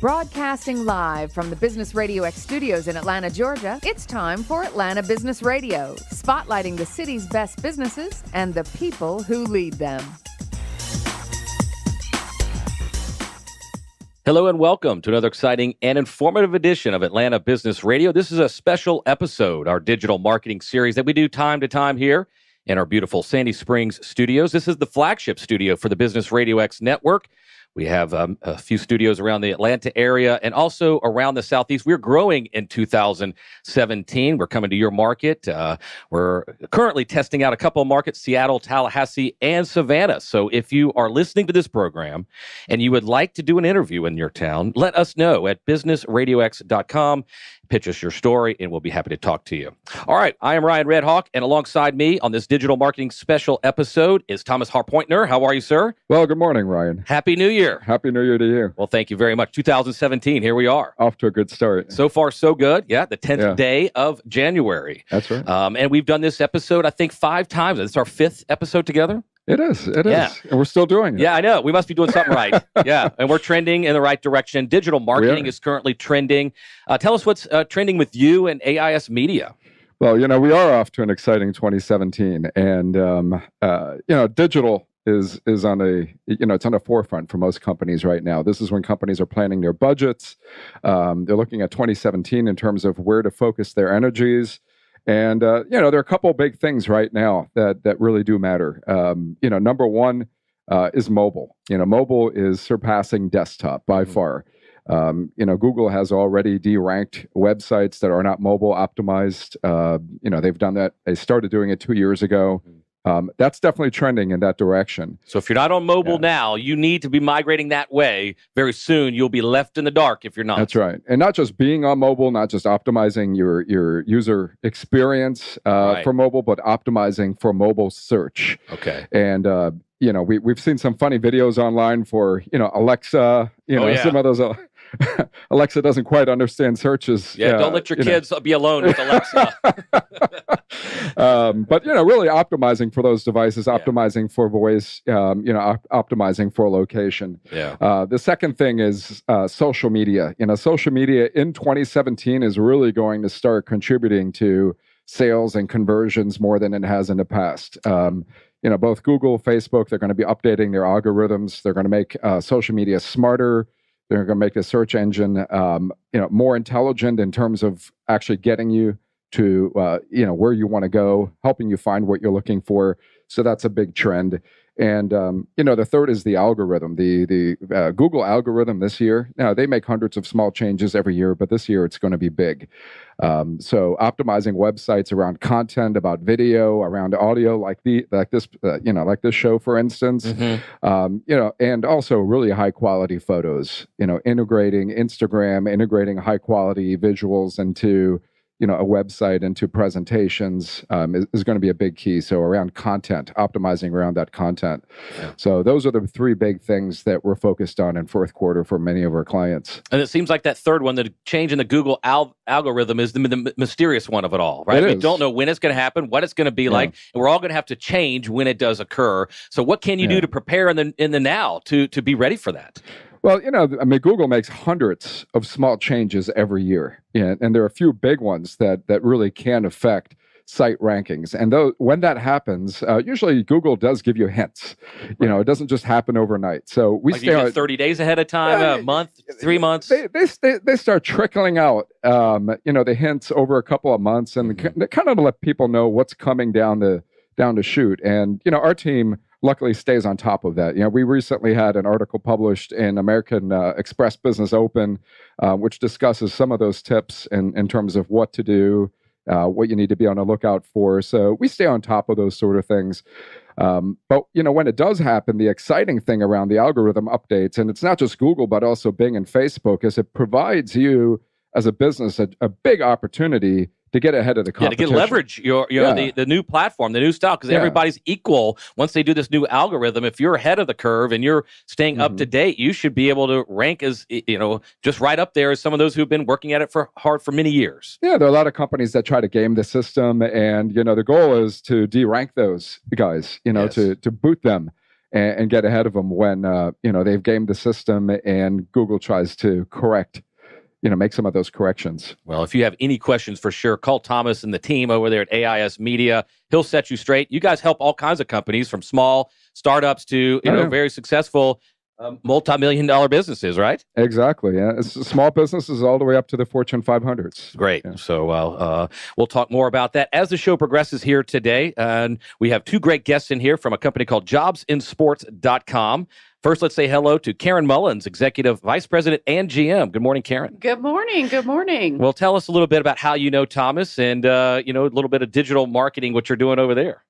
Broadcasting live from the Business Radio X studios in Atlanta, Georgia, it's time for Atlanta Business Radio, spotlighting the city's best businesses and the people who lead them. Hello and welcome to another exciting and informative edition of Atlanta Business Radio. This is a special episode, our digital marketing series that we do time to time here in our beautiful Sandy Springs studios. This is the flagship studio for the Business Radio X network. We have a few studios around the Atlanta area and also around the Southeast. We're growing in 2017. We're coming to your market. We're currently testing out a couple of markets, Seattle, Tallahassee, and Savannah. So if you are listening to this program and you would like to do an interview in your town, let us know at businessradiox.com. Pitch us your story, and we'll be happy to talk to you. All right, I am Ryan Redhawk, and alongside me on this digital marketing special episode is Thomas Harpointner. How are you, sir? Well, good morning, Ryan. Happy New Year. Happy New Year to you. Well, thank you very much. 2017, here we are. Off to a good start. So far, so good. Yeah, the 10th day of January. That's right. And we've done this episode, I think, 5 times. It's our 5th episode together. It is. And we're still doing it. Yeah, I know. We must be doing something right. Yeah, and we're trending in the right direction. Digital marketing is currently trending. Tell us what's trending with you and AIS Media. Well, we are off to an exciting 2017. And, digital is on it's on the forefront for most companies right now. This is when companies are planning their budgets. They're looking at 2017 in terms of where to focus their energies. And, there are a couple of big things right now that really do matter. Number one is mobile. Mobile is surpassing desktop by far. Google has already deranked websites that are not mobile optimized. They've done that. They started doing it 2 years ago. That's definitely trending in that direction. So if you're not on mobile now, you need to be migrating that way. Very soon, you'll be left in the dark if you're not. That's right. And not just being on mobile, not just optimizing your user experience for mobile, but optimizing for mobile search. Okay. And, we've seen some funny videos online for, Alexa, some of those... Alexa doesn't quite understand searches. Yeah, don't let your kids be alone with Alexa. But really optimizing for those devices, optimizing for voice, optimizing for location. Yeah. The second thing is social media. Social media in 2017 is really going to start contributing to sales and conversions more than it has in the past. Both Google, Facebook, they're going to be updating their algorithms. They're going to make social media smarter. They're going to make the search engine, more intelligent in terms of actually getting you to, where you want to go, helping you find what you're looking for. So that's a big trend. And, the third is the algorithm. The Google algorithm this year, now they make hundreds of small changes every year, but this year it's going to be big. So optimizing websites around content, about video, around audio, like this show, for instance, and also really high quality photos, integrating Instagram, integrating high quality visuals into a website into presentations is going to be a big key. So around content, optimizing around that content. Yeah. So those are the 3 big things that we're focused on in fourth quarter for many of our clients. And it seems like that third one, the change in the Google algorithm is the mysterious one of it all, right? We don't know when it's going to happen, what it's going to be like, and we're all going to have to change when it does occur. So what can you do to prepare in the now to be ready for that? Well, Google makes hundreds of small changes every year, and there are a few big ones that really can affect site rankings. And when that happens, usually Google does give you hints. It doesn't just happen overnight. So we stay on 30 days ahead of time, a month, 3 months. They start trickling out, the hints over a couple of months, and kind of let people know what's coming down the chute. And our team luckily stays on top of that. We recently had an article published in American Express Business Open, which discusses some of those tips in terms of what to do, what you need to be on the lookout for. So we stay on top of those sort of things. But when it does happen, the exciting thing around the algorithm updates, and it's not just Google, but also Bing and Facebook, is it provides you as a business a big opportunity to get ahead of the competition. To get leverage the new platform, the new style, because everybody's equal. Once they do this new algorithm, if you're ahead of the curve and you're staying up to date, you should be able to rank as, just right up there as some of those who've been working at it hard for many years. Yeah, there are a lot of companies that try to game the system, and, the goal is to de-rank those guys, to boot them. and get ahead of them when they've gamed the system and Google tries to correct, make some of those corrections. Well, if you have any questions, for sure, call Thomas and the team over there at AIS Media. He'll set you straight. You guys help all kinds of companies, from small startups to very successful multi-million-dollar businesses, right? Exactly. Yeah, it's small businesses all the way up to the Fortune 500s. Great. Yeah. So we'll talk more about that as the show progresses here today. And we have two great guests in here from a company called jobsinsports.com. First, let's say hello to Karyn Mullins, Executive Vice President and GM. Good morning, Karyn. Good morning. Good morning. Well, tell us a little bit about how you know Thomas and, a little bit of digital marketing, what you're doing over there.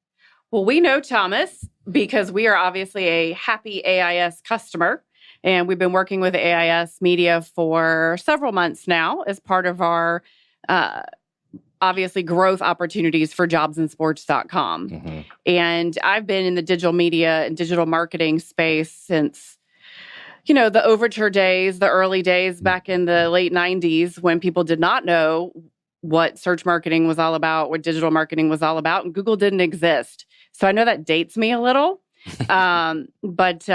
Well, we know Thomas because we are obviously a happy AIS customer, and we've been working with AIS Media for several months now as part of our obviously growth opportunities for jobsinsports.com. Mm-hmm. And I've been in the digital media and digital marketing space since, the Overture days, the early days back in the late 90s when people did not know what search marketing was all about, what digital marketing was all about, and Google didn't exist. So I know that dates me a little, but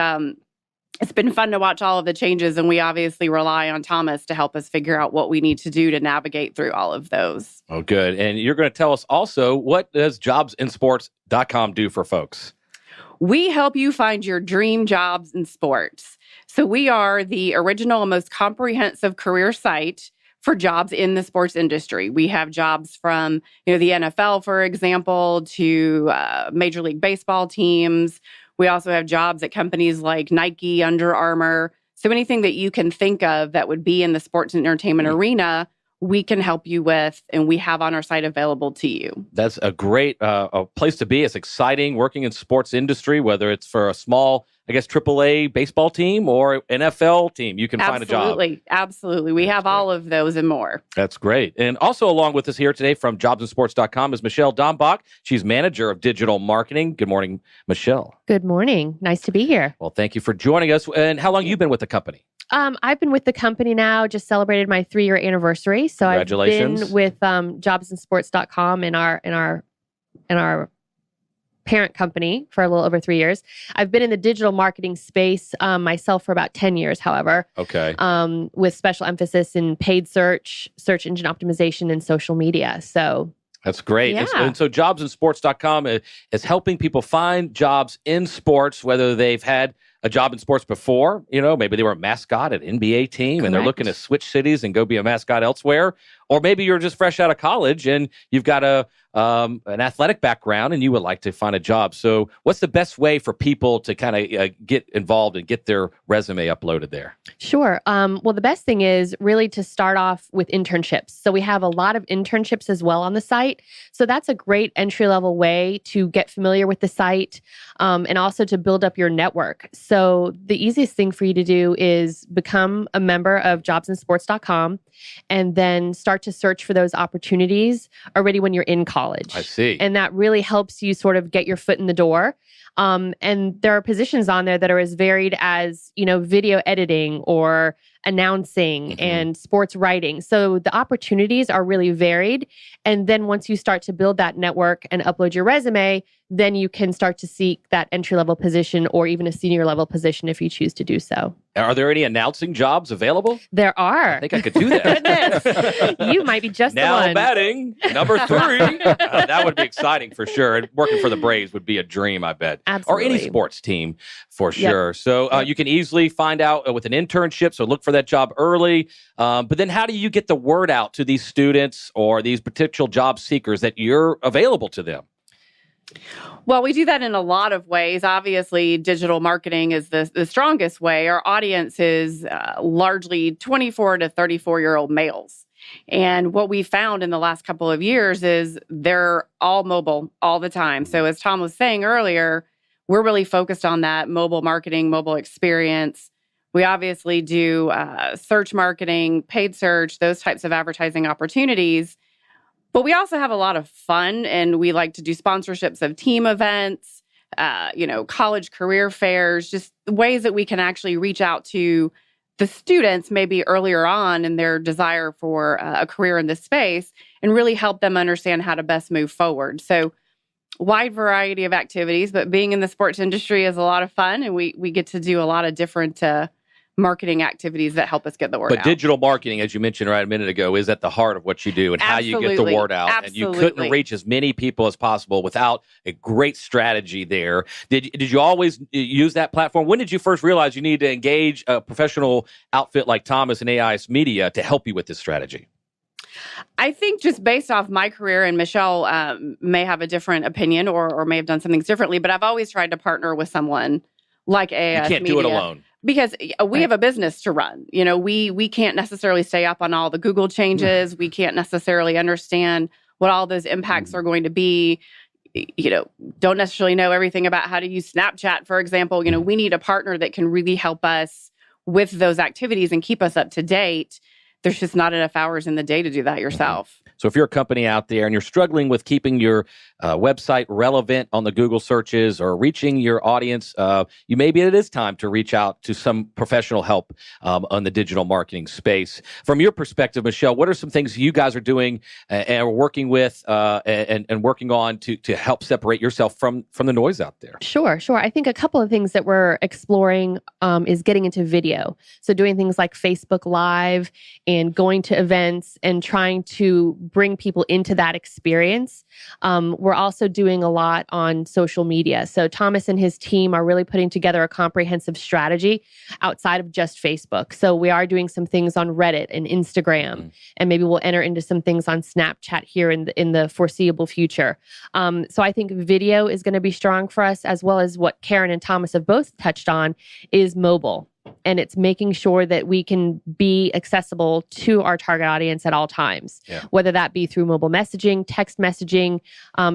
it's been fun to watch all of the changes, and we obviously rely on Thomas to help us figure out what we need to do to navigate through all of those. Oh, good. And you're going to tell us also, what does jobsinsports.com do for folks? We help you find your dream jobs in sports. So we are the original and most comprehensive career site for jobs in the sports industry. We have jobs from, the NFL, for example, to Major League Baseball teams. We also have jobs at companies like Nike, Under Armour. So anything that you can think of that would be in the sports and entertainment arena, we can help you with, and we have on our site available to you. That's a great a place to be. It's exciting working in sports industry, whether it's for a small, AAA baseball team or NFL team. You can find a job. Absolutely. We have all of those and more. That's great. And also along with us here today from jobsinsports.com is Michele Dambach. She's manager of digital marketing. Good morning, Michele. Good morning. Nice to be here. Well, thank you for joining us. And how long have you been with the company? I've been with the company now, just celebrated my 3-year anniversary. So I've been with jobsinsports.com in our parent company for a little over 3 years. I've been in the digital marketing space myself for about 10 years, however. Okay. With special emphasis in paid search engine optimization, and social media. So that's great. Yeah. And so jobsinsports.com is helping people find jobs in sports, whether they've had a job in sports before, maybe they were a mascot at an NBA team and they're looking to switch cities and go be a mascot elsewhere. Or maybe you're just fresh out of college and you've got an athletic background and you would like to find a job. So what's the best way for people to kind of get involved and get their resume uploaded there? Sure. Well, the best thing is really to start off with internships. So we have a lot of internships as well on the site. So that's a great entry-level way to get familiar with the site and also to build up your network. So the easiest thing for you to do is become a member of jobsinsports.com and then start to search for those opportunities already when you're in college. I see. And that really helps you sort of get your foot in the door. And there are positions on there that are as varied as, video editing or announcing and sports writing. So the opportunities are really varied. And then once you start to build that network and upload your resume, then you can start to seek that entry-level position or even a senior-level position if you choose to do so. Are there any announcing jobs available? There are. I think I could do that. Goodness. You might be just now the one. batting, number 3. That would be exciting for sure. And working for the Braves would be a dream, I bet. Absolutely. Or any sports team for sure. So you can easily find out with an internship. So look for that job early. But then how do you get the word out to these students or these potential job seekers that you're available to them? Well, we do that in a lot of ways. Obviously, digital marketing is the strongest way. Our audience is largely 24 to 34-year-old males. And what we found in the last couple of years is they're all mobile all the time. So as Tom was saying earlier, we're really focused on that mobile marketing, mobile experience. We obviously do search marketing, paid search, those types of advertising opportunities. But we also have a lot of fun, and we like to do sponsorships of team events, college career fairs, just ways that we can actually reach out to the students maybe earlier on in their desire for a career in this space and really help them understand how to best move forward. So wide variety of activities, but being in the sports industry is a lot of fun, and we get to do a lot of different marketing activities that help us get the word out. But digital marketing, as you mentioned right a minute ago, is at the heart of what you do and how you get the word out. Absolutely. And you couldn't reach as many people as possible without a great strategy there. Did you always use that platform? When did you first realize you need to engage a professional outfit like Thomas and AIS Media to help you with this strategy? I think just based off my career, and Michele may have a different opinion or may have done some things differently, but I've always tried to partner with someone like AIS Media. You can't do it alone. Because we have a business to run. We can't necessarily stay up on all the Google changes. We can't necessarily understand what all those impacts are going to be. Don't necessarily know everything about how to use Snapchat, for example. We need a partner that can really help us with those activities and keep us up to date. There's just not enough hours in the day to do that yourself. So if you're a company out there and you're struggling with keeping your website relevant on the Google searches or reaching your audience, maybe it is time to reach out to some professional help on the digital marketing space. From your perspective, Michele, what are some things you guys are doing and working with and working on to help separate yourself from the noise out there? Sure. I think a couple of things that we're exploring is getting into video. So doing things like Facebook Live and going to events and trying to bring people into that experience. We're also doing a lot on social media. So Thomas and his team are really putting together a comprehensive strategy outside of just Facebook. So we are doing some things on Reddit and Instagram, and maybe we'll enter into some things on Snapchat here in the foreseeable future. So I think video is going to be strong for us, as well as what Karyn and Thomas have both touched on is mobile. And it's making sure that we can be accessible to our target audience at all times, whether that be through mobile messaging, text messaging,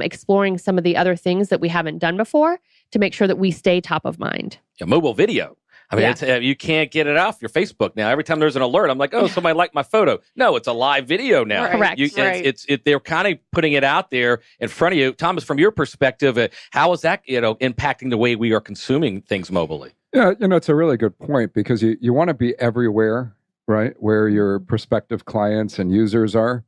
exploring some of the other things that we haven't done before to make sure that we stay top of mind. Mobile video. I mean, it's, you can't get it off your Facebook now. Every time there's an alert, I'm like, oh, somebody liked my photo. No, it's a live video now. Right. Correct. They're kind of putting it out there in front of you. Thomas, from your perspective, how is that impacting the way we are consuming things mobilely? Yeah, it's a really good point because you want to be everywhere, right, where your prospective clients and users are.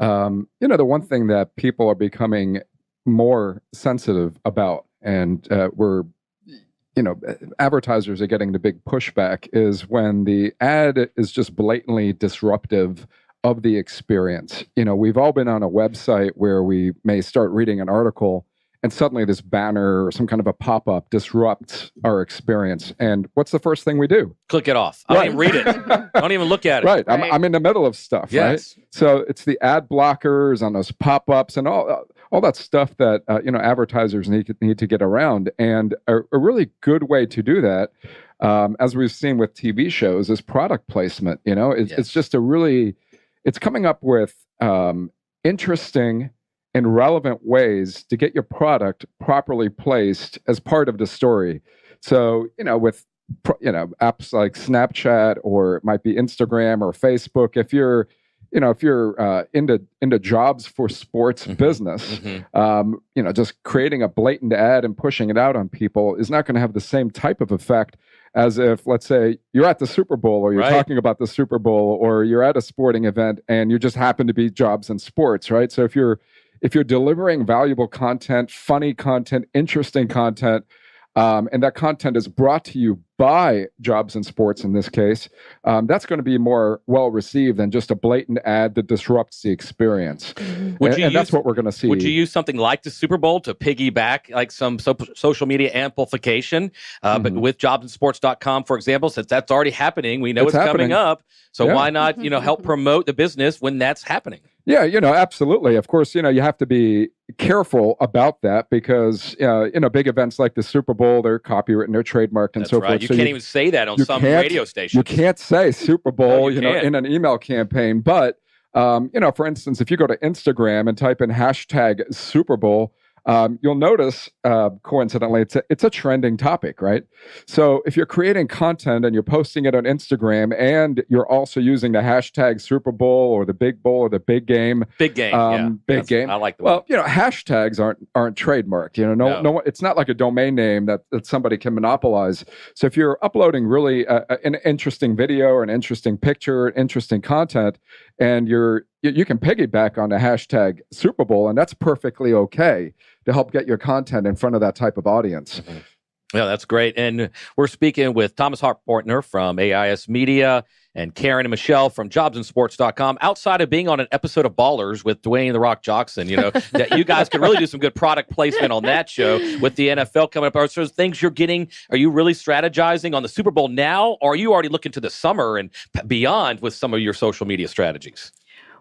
The one thing that people are becoming more sensitive about, and advertisers are getting the big pushback, is when the ad is just blatantly disruptive of the experience. We've all been on a website where we may start reading an article and suddenly this banner or some kind of a pop-up disrupts our experience. And what's the first thing we do? Click it off. I don't even read it. I don't even look at it. Right. I'm in the middle of stuff, yes. Right? So it's the ad blockers on those pop-ups and all that stuff that advertisers need to get around. And a really good way to do that, as we've seen with TV shows, is product placement. It's just it's coming up with interesting and relevant ways to get your product properly placed as part of the story. So, with apps like Snapchat, or it might be Instagram or Facebook, if you're into jobs for sports business, just creating a blatant ad and pushing it out on people is not going to have the same type of effect as if, let's say, you're at the Super Bowl, or you're talking about the Super Bowl, or you're at a sporting event and you just happen to be jobs in sports, right? So if you're delivering valuable content, funny content, interesting content, and that content is brought to you by jobs in sports in this case, that's going to be more well received than just a blatant ad that disrupts the experience. And that's what we're going to see. Would you use something like the Super Bowl to piggyback like some social media amplification? But with jobsinsports.com, for example, since that's already happening, we know it's coming up. So why not, help promote the business when that's happening? Yeah, absolutely. Of course, you have to be careful about that because, big events like the Super Bowl, they're copywritten, they're trademarked, and so forth. You can't even say that on some radio stations. You can't say Super Bowl, No, in an email campaign. But, for instance, if you go to Instagram and type in hashtag Super Bowl, you'll notice, coincidentally, it's a trending topic, right? So if you're creating content and you're posting it on Instagram and you're also using the hashtag Super Bowl or the Big Bowl or the Big Game. Big Game, Big Game. I like the one. Well, hashtags aren't trademarked. No, it's not like a domain name that somebody can monopolize. So if you're uploading really an interesting video or an interesting picture, interesting content, and you can piggyback on the hashtag Super Bowl, and that's perfectly okay. to help get your content in front of that type of audience. Mm-hmm. Yeah, that's great. And we're speaking with Thomas Harpointner from AIS Media and Karyn and Michele from jobsandsports.com. Outside of being on an episode of Ballers with Dwayne "The Rock" Johnson, that you guys could really do some good product placement on that show with the NFL coming up. Are there things you're getting? Are you really strategizing on the Super Bowl now, or are you already looking to the summer and beyond with some of your social media strategies?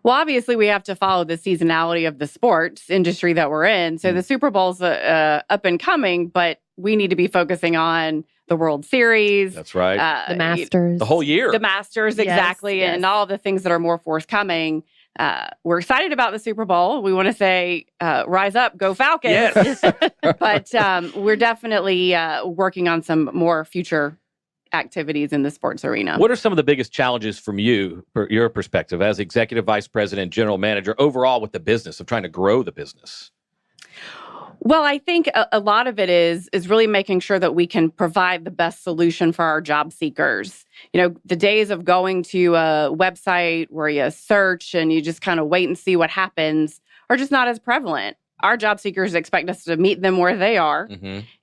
Well, obviously, we have to follow the seasonality of the sports industry that we're in. So the Super Bowl's up and coming, but we need to be focusing on the World Series. That's right. The Masters. The whole year. The Masters, exactly. Yes. And all the things that are more forthcoming. We're excited about the Super Bowl. We want to say, rise up, go Falcons. Yes. But we're definitely working on some more future activities in the sports arena. What are some of the biggest challenges from your perspective as executive vice president, general manager, overall with the business of trying to grow the business? Well, I think a lot of it is really making sure that we can provide the best solution for our job seekers. The days of going to a website where you search and you just kind of wait and see what happens are just not as prevalent. Our job seekers expect us to meet them where they are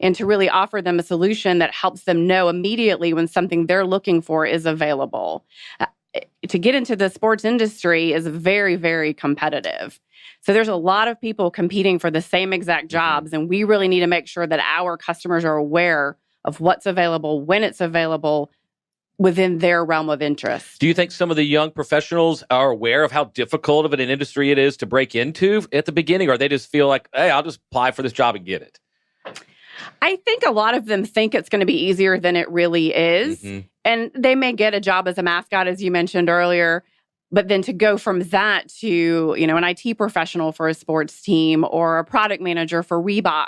and to really offer them a solution that helps them know immediately when something they're looking for is available. To get into the sports industry is very, very competitive. So there's a lot of people competing for the same exact jobs, and we really need to make sure that our customers are aware of what's available, when it's available, within their realm of interest. Do you think some of the young professionals are aware of how difficult of an industry it is to break into at the beginning, or they just feel like, hey, I'll just apply for this job and get it? I think a lot of them think it's going to be easier than it really is. And they may get a job as a mascot, as you mentioned earlier, but then to go from that to, an IT professional for a sports team or a product manager for Reebok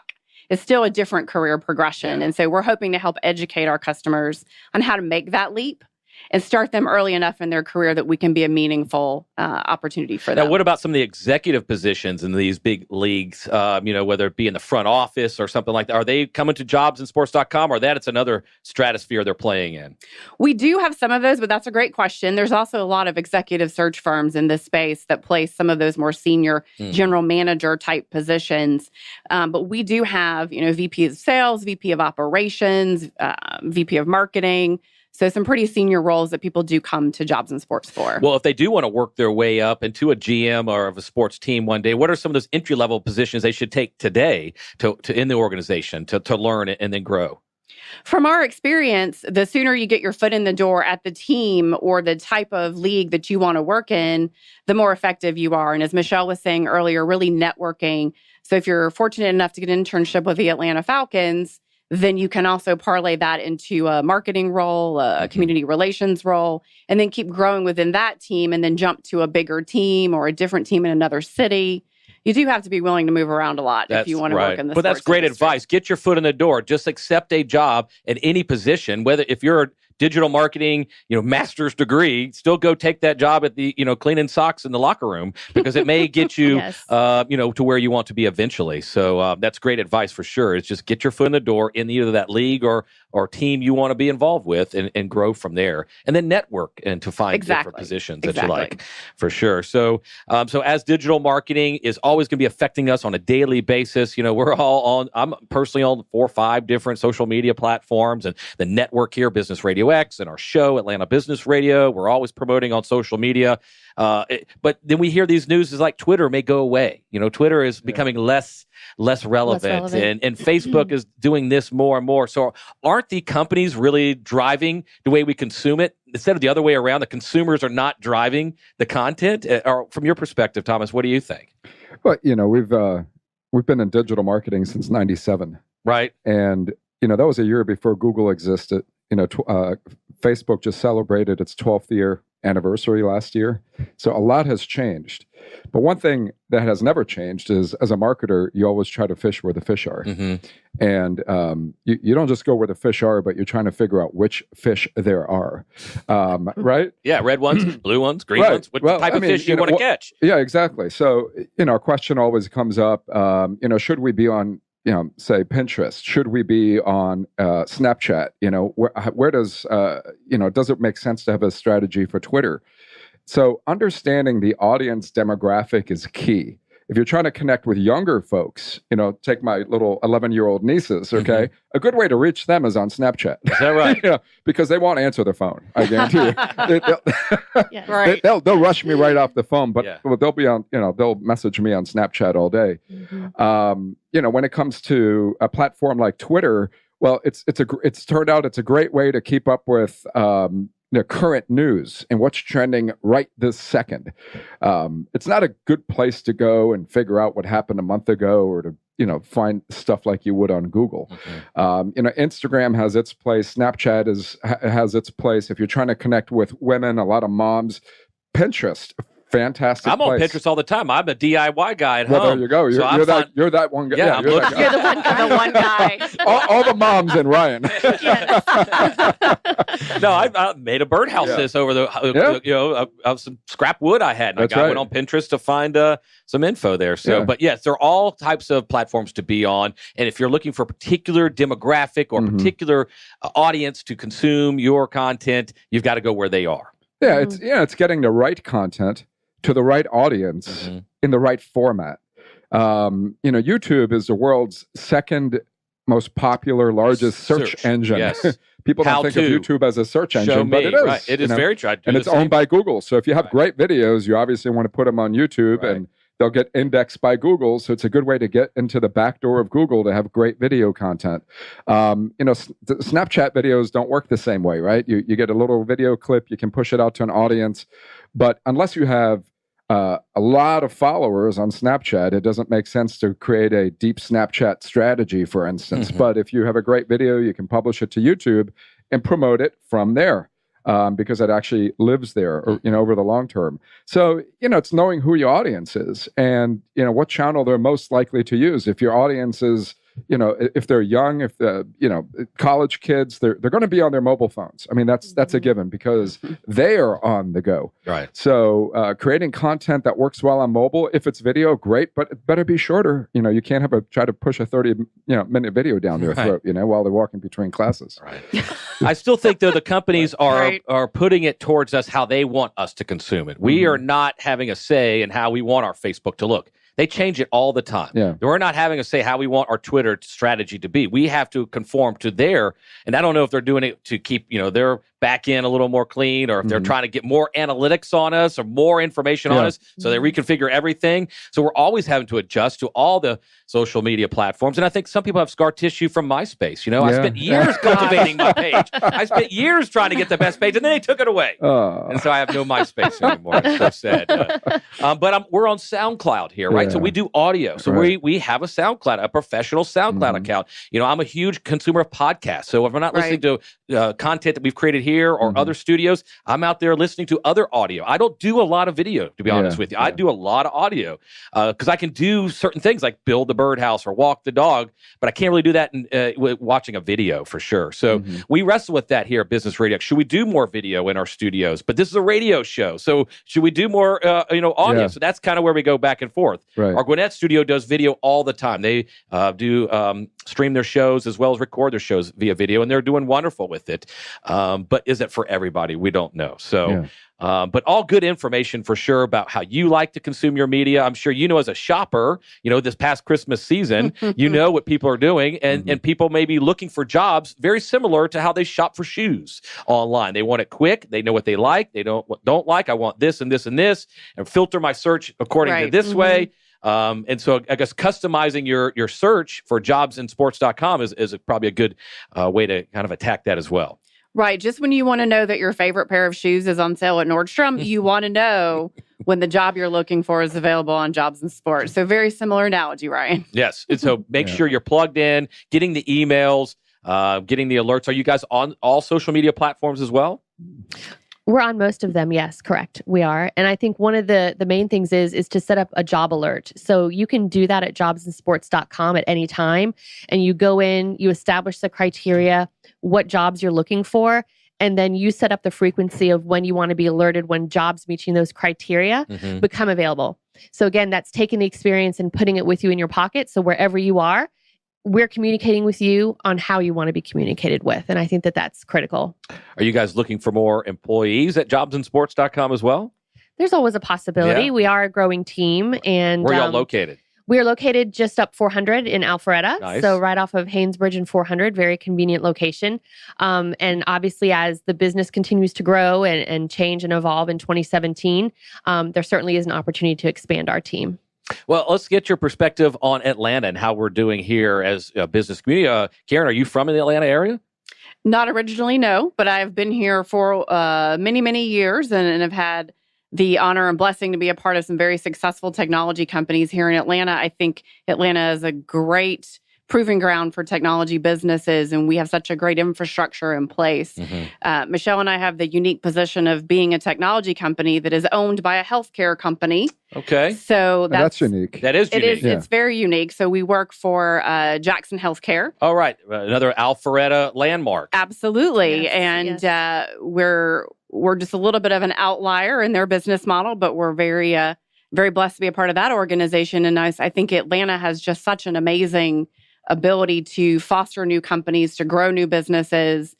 is still a different career progression. And so we're hoping to help educate our customers on how to make that leap and start them early enough in their career that we can be a meaningful opportunity for them. Now, what about some of the executive positions in these big leagues, whether it be in the front office or something like that? Are they coming to jobsandsports.com, or it's another stratosphere they're playing in? We do have some of those, but that's a great question. There's also a lot of executive search firms in this space that place some of those more senior general manager type positions. But we do have, VP of sales, VP of operations, VP of marketing. So some pretty senior roles that people do come to Jobs and Sports for. Well, if they do want to work their way up into a GM or of a sports team one day, what are some of those entry-level positions they should take today to in the organization to learn it and then grow? From our experience, the sooner you get your foot in the door at the team or the type of league that you want to work in, the more effective you are. And as Michele was saying earlier, really networking. So if you're fortunate enough to get an internship with the Atlanta Falcons, then you can also parlay that into a marketing role, a community relations role, and then keep growing within that team and then jump to a bigger team or a different team in another city. You do have to be willing to move around a lot if you want to work in the sports that's great industry. advice. Get your foot in the door. Just accept a job at any position, whether if you're a digital marketing, master's degree, still go take that job at the, cleaning socks in the locker room, because it may get you, to where you want to be eventually. So that's great advice for sure. It's just get your foot in the door in either that league or team you want to be involved with and grow from there. And then network and to find different positions that you like, for sure. So as digital marketing is always going to be affecting us on a daily basis, we're all I'm personally on 4 or 5 different social media platforms, and the network here, Business Radio X, and our show, Atlanta Business Radio. We're always promoting on social media. But then we hear these news is like Twitter may go away. Twitter is becoming less relevant. And Facebook is doing this more and more. So aren't the companies really driving the way we consume it instead of the other way around? The consumers are not driving the content. Or from your perspective, Thomas, what do you think? Well, we've been in digital marketing since '97, right? And that was a year before Google existed. Facebook just celebrated its 12th year anniversary last year. So a lot has changed. But one thing that has never changed is, as a marketer, you always try to fish where the fish are. And you don't just go where the fish are, but you're trying to figure out which fish there are. Right? Yeah, red ones, blue ones, green ones. What type of fish you want to catch? Yeah, exactly. So, a question always comes up, should we be on say Pinterest? Should we be on Snapchat? Where does does it make sense to have a strategy for Twitter? So understanding the audience demographic is key. If you're trying to connect with younger folks, take my little 11-year-old nieces, okay? A good way to reach them is on Snapchat. Is that right? Because they won't answer their phone, I guarantee you. Right. They'll rush me right off the phone, but they'll be on, they'll message me on Snapchat all day. When it comes to a platform like Twitter, well, it's turned out it's a great way to keep up with the current news and what's trending right this second. It's not a good place to go and figure out what happened a month ago, or to find stuff like you would on Google. Instagram has its place. Snapchat has its place. If you're trying to connect with women, a lot of moms. Pinterest, fantastic. I'm on Pinterest all the time. I'm a DIY guy at home. There you go. You're that one guy. Yeah, you're that guy. You're the one guy. all the moms and Ryan. No, I made a birdhouse over the of some scrap wood I had. And I went on Pinterest to find some info there. So, but yes, there are all types of platforms to be on. And if you're looking for a particular demographic or particular audience to consume your content, you've got to go where they are. Yeah, it's getting the right content to the right audience in the right format. YouTube is the world's second most popular, largest search engine. Yes. People don't think of YouTube as a search engine, but it is. Right. It is very true. And it's owned by Google. So if you have great videos, you obviously want to put them on YouTube, and they'll get indexed by Google. So it's a good way to get into the back door of Google to have great video content. Snapchat videos don't work the same way, right? You get a little video clip, you can push it out to an audience. But unless you have a lot of followers on Snapchat, it doesn't make sense to create a deep Snapchat strategy, for instance. But if you have a great video, you can publish it to YouTube and promote it from there. Because it actually lives there, over the long term. So, it's knowing who your audience is and, what channel they're most likely to use. If your audience is, if they're young, if college kids, they're going to be on their mobile phones. I mean, that's a given because they are on the go. Right. So creating content that works well on mobile, if it's video, great, but it better be shorter. You can't try to push a 30-minute video down their throat, while they're walking between classes. Right. I still think, though, the companies are putting it towards us how they want us to consume it. We are not having a say in how we want our Facebook to look. They change it all the time. Yeah. We're not having a say how we want our Twitter strategy to be. We have to conform to their, and I don't know if they're doing it to keep, their back end a little more clean, or if they're trying to get more analytics on us or more information on us. So they reconfigure everything. So we're always having to adjust to all the social media platforms. And I think some people have scar tissue from MySpace. I spent years cultivating my page. I spent years trying to get the best page, and then they took it away. And so I have no MySpace anymore. It's so sad. But we're on SoundCloud here, right? So we do audio. So we have a SoundCloud, a professional SoundCloud account. I'm a huge consumer of podcasts. So if I'm not listening to content that we've created here or other studios, I'm out there listening to other audio. I don't do a lot of video, to be honest with you. I do a lot of audio because I can do certain things like build the birdhouse or walk the dog, but I can't really do that watching a video for sure. So we wrestle with that here at Business Radio. Should we do more video in our studios? But this is a radio show. So should we do more, audio? Yeah. So that's kind of where we go back and forth. Right. Our Gwinnett studio does video all the time. They do stream their shows as well as record their shows via video, and they're doing wonderful with it. But is it for everybody? We don't know. So, but all good information for sure about how you like to consume your media. I'm sure as a shopper, this past Christmas season, what people are doing, and people may be looking for jobs very similar to how they shop for shoes online. They want it quick. They know what they like. They don't like. I want this and this and this, and filter my search according to this way. And so I guess customizing your search for jobsinsports.com is probably a good way to kind of attack that as well. Right. Just when you want to know that your favorite pair of shoes is on sale at Nordstrom, you want to know when the job you're looking for is available on Jobs and Sports. So very similar analogy, Ryan. Yes. And so make sure you're plugged in, getting the emails, getting the alerts. Are you guys on all social media platforms as well? We're on most of them. Yes, correct. We are. And I think one of the main things is to set up a job alert. So you can do that at jobsinsports.com at any time. And you go in, you establish the criteria, what jobs you're looking for, and then you set up the frequency of when you want to be alerted when jobs meeting those criteria become available. So again, that's taking the experience and putting it with you in your pocket. So wherever you are, we're communicating with you on how you want to be communicated with. And I think that that's critical. Are you guys looking for more employees at jobsinsports.com as well? There's always a possibility. Yeah. We are a growing team, and Where are y'all located? we are located just up 400 in Alpharetta, Nice. so right off of Haynesbridge and 400, very convenient location. And obviously, as the business continues to grow and change and evolve in 2017, there certainly is an opportunity to expand our team. Well, let's get your perspective on Atlanta and how we're doing here as a business community. Karyn, are you from the Atlanta area? Not originally, no, but I've been here for many, many years and have had the honor and blessing to be a part of some very successful technology companies here in Atlanta. I think Atlanta is a great proving ground for technology businesses, and we have such a great infrastructure in place. Mm-hmm. Michele and I have the unique position of being a technology company that is owned by a healthcare company. Okay. So That's unique. That is It unique. is. It's very unique. So we work for Jackson Healthcare. All right. Another Alpharetta landmark. Absolutely. Yes, And yes. We're just a little bit of an outlier in their business model, but we're very blessed to be a part of that organization. And I think Atlanta has just such an amazing ability to foster new companies, to grow new businesses,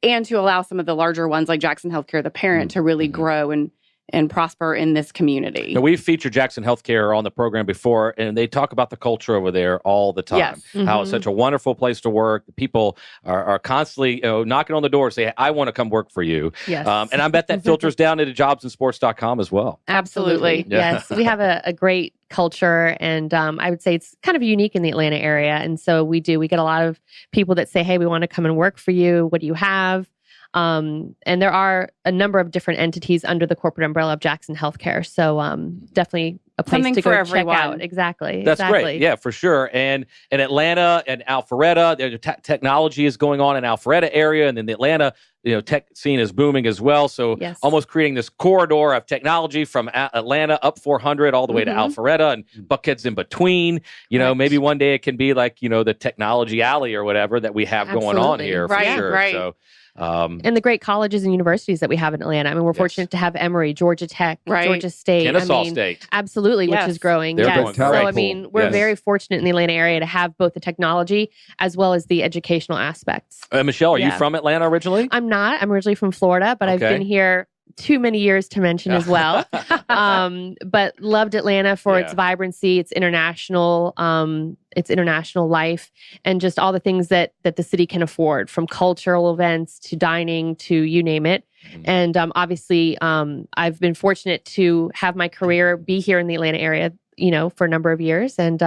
and to allow some of the larger ones like Jackson Healthcare, the parent, to really grow and prosper in this community. Now, we've featured Jackson Healthcare on the program before, and they talk about the culture over there all the time. Yes. How it's such a wonderful place to work. People are constantly knocking on the door, saying, I want to come work for you. Yes. And I bet that filters down into jobsandsports.com as well. Absolutely. Yeah. Yes. We have a great culture, and I would say it's kind of unique in the Atlanta area. And so we get a lot of people that say, hey, we want to come and work for you. What do you have? And there are a number of different entities under the corporate umbrella of Jackson Healthcare. So definitely a place Something to for go everyone. check out. Exactly. That's exactly. great. Yeah, for sure. And in Atlanta and Alpharetta, the technology is going on in Alpharetta area, and then the Atlanta tech scene is booming as well. So Yes. almost creating this corridor of technology from Atlanta up 400 all the way to Alpharetta and Buckhead's in between. Right. Maybe one day it can be like the technology alley or whatever that we have going on Absolutely. here Right, for sure. right. So. And the great colleges and universities that we have in Atlanta. I mean, we're Yes. fortunate to have Emory, Georgia Tech, Right. Georgia State. Kennesaw State. Absolutely, Yes. which is growing. They're yes. going So, great. I mean, we're Yes. very fortunate in the Atlanta area to have both the technology as well as the educational aspects. Michele, are you Yeah. from Atlanta originally? I'm not. I'm originally from Florida, but I've Okay. been here too many years to mention as well. But loved Atlanta for its Yeah. vibrancy, its international life, and just all the things that the city can afford, from cultural events to dining to you name it. And obviously, I've been fortunate to have my career be here in the Atlanta area, for a number of years, and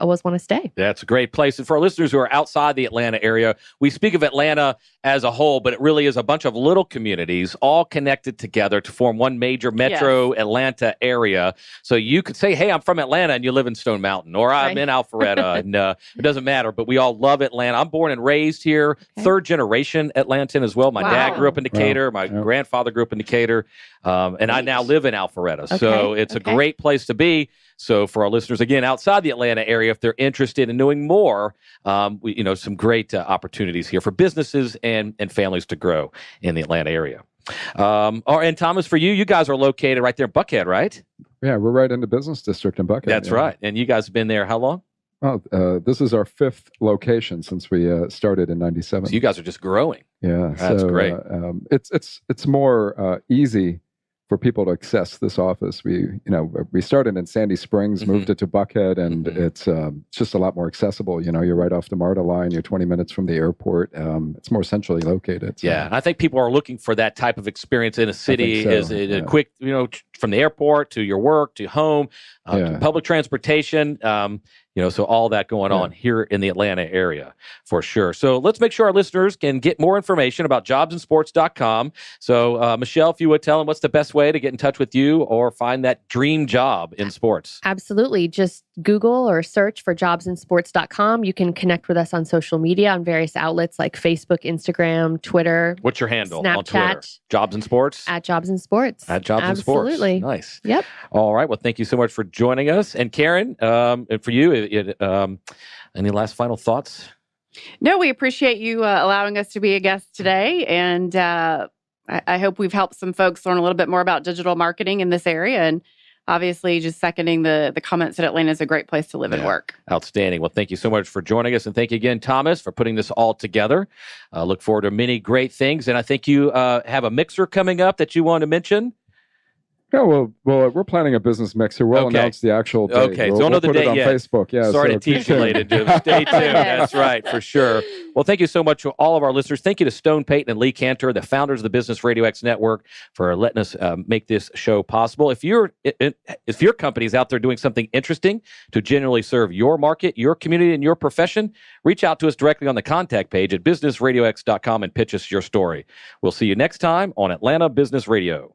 always want to stay. That's a great place. And for our listeners who are outside the Atlanta area, we speak of Atlanta as a whole, but it really is a bunch of little communities all connected together to form one major metro Atlanta area. So you could say, hey, I'm from Atlanta, and you live in Stone Mountain, or I'm Right. in Alpharetta, and it doesn't matter, but we all love Atlanta. I'm born and raised here, third generation Atlantan as well. My dad grew up in Decatur. My grandfather grew up in Decatur, and I now live in Alpharetta. So it's a great place to be. So for our listeners, again, outside the Atlanta area, if they're interested in knowing more, some great opportunities here for businesses and families to grow in the Atlanta area. And Thomas, for you guys are located right there in Buckhead, right? Yeah, we're right in the business district in Buckhead. That's right. And you guys have been there how long? Well, this is our 5th location since we started in '97. So you guys are just growing. Yeah, That's great. It's more easy for people to access this office. We started in Sandy Springs, moved it to Buckhead, and it's just a lot more accessible. You're right off the MARTA line. You're 20 minutes from the airport. It's more centrally located. So. Yeah, and I think people are looking for that type of experience in a city. so, Is a quick, from the airport to your work to home, to public transportation. So all that going on here in the Atlanta area for sure. So let's make sure our listeners can get more information about jobsandsports.com. So Michele, if you would tell them what's the best way to get in touch with you or find that dream job in sports. Absolutely. Just Google or search for jobsandsports.com. You can connect with us on social media on various outlets like Facebook, Instagram, Twitter. What's your handle on Twitter? Snapchat. Jobs and Sports? At Jobs and Sports. At Jobs and Sports. Absolutely. Nice. Yep. All right. Well, thank you so much for joining us. And Karyn, and for you, any last final thoughts? No, we appreciate you allowing us to be a guest today. And I hope we've helped some folks learn a little bit more about digital marketing in this area. And obviously, just seconding the comments that Atlanta is a great place to live and work. Outstanding. Well, thank you so much for joining us. And thank you again, Thomas, for putting this all together. Look forward to many great things. And I think you have a mixer coming up that you want to mention. No, well, we're planning a business mixer. We'll Okay. announce the actual date. Okay, We'll, don't know we'll the put date it on yet. Facebook. Yeah, Sorry so to tease you, ladies and gentlemen. Stay tuned. That's right, for sure. Well, thank you so much to all of our listeners. Thank you to Stone Payton and Lee Cantor, the founders of the Business Radio X Network, for letting us make this show possible. If your company is out there doing something interesting to genuinely serve your market, your community, and your profession, reach out to us directly on the contact page at businessradiox.com and pitch us your story. We'll see you next time on Atlanta Business Radio.